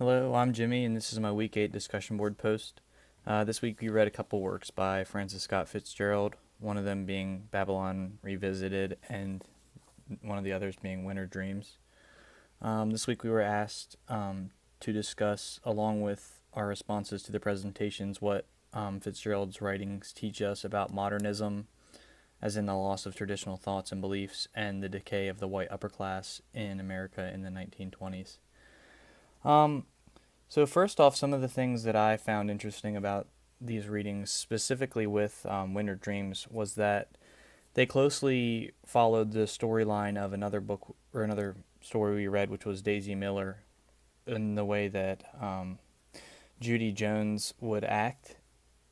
Hello, I'm Jimmy, and this is my Week 8 discussion board post. This week we read a couple works by Francis Scott Fitzgerald, one of them being Babylon Revisited, and one of the others being Winter Dreams. This week we were asked to discuss, along with our responses to the presentations, what Fitzgerald's writings teach us about modernism, as in the loss of traditional thoughts and beliefs, and the decay of the white upper class in America in the 1920s. Um, so first off, some of the things that I found interesting about these readings, specifically with Winter Dreams, was that they closely followed the storyline of another book or another story we read, which was Daisy Miller, in the way that Judy Jones would act,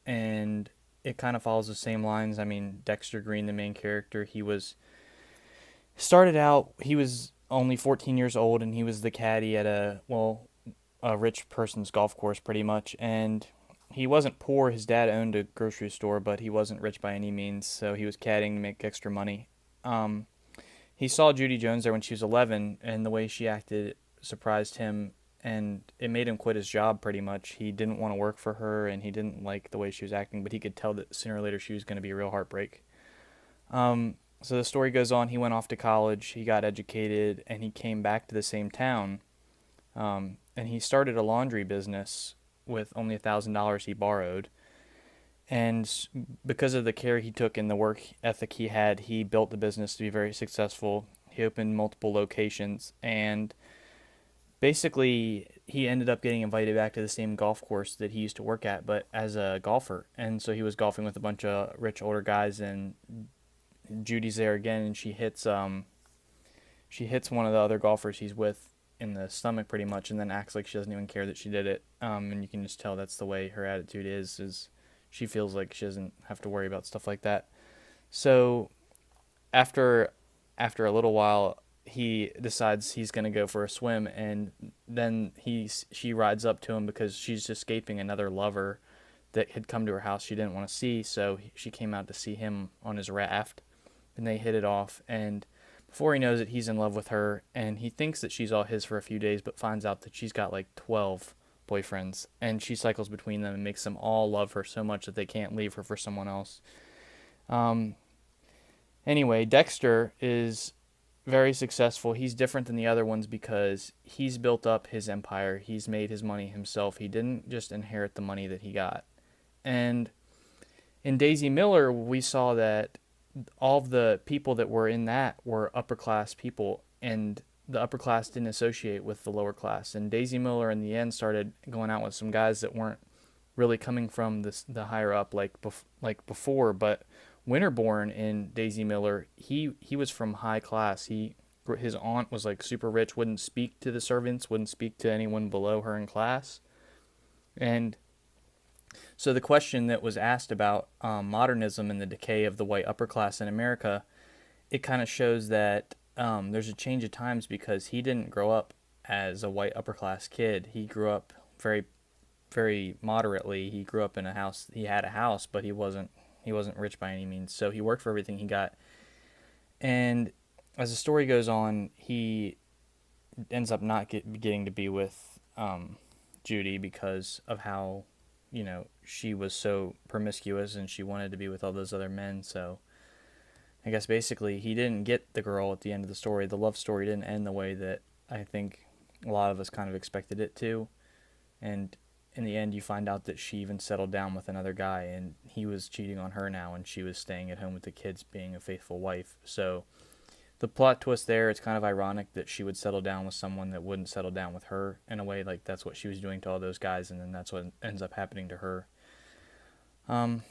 and it kind of follows the same lines. I mean, Dexter Green, the main character, he was only 14 years old, and he was the caddy at a rich person's golf course pretty much, and he wasn't poor. His dad owned a grocery store, but he wasn't rich by any means, so he was caddying to make extra money. Um, he saw Judy Jones there when she was 11, and the way she acted surprised him, and it made him quit his job pretty much. He didn't want to work for her, and he didn't like the way she was acting, but he could tell that sooner or later she was going to be a real heartbreak. So the story goes on. He went off to college, he got educated, and he came back to the same town, and he started a laundry business with only $1,000 he borrowed. And because of the care he took and the work ethic he had, he built the business to be very successful. He opened multiple locations, and basically he ended up getting invited back to the same golf course that he used to work at, but as a golfer. And so he was golfing with a bunch of rich older guys, and Judy's there again, and she hits one of the other golfers he's with in the stomach pretty much, and then acts like she doesn't even care that she did it. And you can just tell that's the way her attitude is she feels like she doesn't have to worry about stuff like that. So after after a little while, he decides he's gonna go for a swim, and then she rides up to him because she's escaping another lover that had come to her house she didn't want to see. So she came out to see him on his raft, and they hit it off. And before he knows it, he's in love with her, and he thinks that she's all his for a few days, but finds out that she's got like 12 boyfriends, and she cycles between them and makes them all love her so much that they can't leave her for someone else. Um, anyway, Dexter is very successful. He's different than the other ones because he's built up his empire. He's made his money himself. He didn't just inherit the money that he got. And in Daisy Miller, we saw that all of the people that were in that were upper class people, and the upper class didn't associate with the lower class. And Daisy Miller, in the end, started going out with some guys that weren't really coming from the higher up like before. But Winterborn in Daisy Miller, he was from high class. His aunt was like super rich, wouldn't speak to the servants, wouldn't speak to anyone below her in class, and so the question that was asked about modernism and the decay of the white upper class in America, it kind of shows that there's a change of times because he didn't grow up as a white upper class kid. He grew up very, very moderately. He grew up in a house. He had a house, but he wasn't rich by any means. So he worked for everything he got. And as the story goes on, he ends up not getting to be with Judy because of how she was so promiscuous and she wanted to be with all those other men. So I guess basically he didn't get the girl at the end of the story. The love story didn't end the way that I think a lot of us kind of expected it to. And in the end, you find out that she even settled down with another guy, and he was cheating on her now, and she was staying at home with the kids, being a faithful wife. So the plot twist there, it's kind of ironic that she would settle down with someone that wouldn't settle down with her in a way. Like that's what she was doing to all those guys, and then that's what ends up happening to her. Um,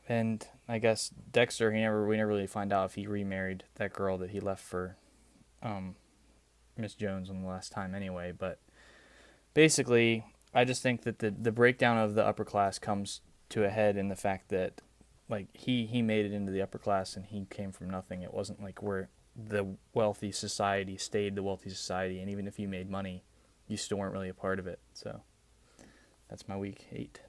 and I guess Dexter, we never really find out if he remarried that girl that he left for um, Miss Jones on the last time anyway. But basically, I just think that the breakdown of the upper class comes to a head in the fact that like he made it into the upper class and he came from nothing. It wasn't like where the wealthy society stayed the wealthy society, and even if you made money, you still weren't really a part of it. So that's my week 8.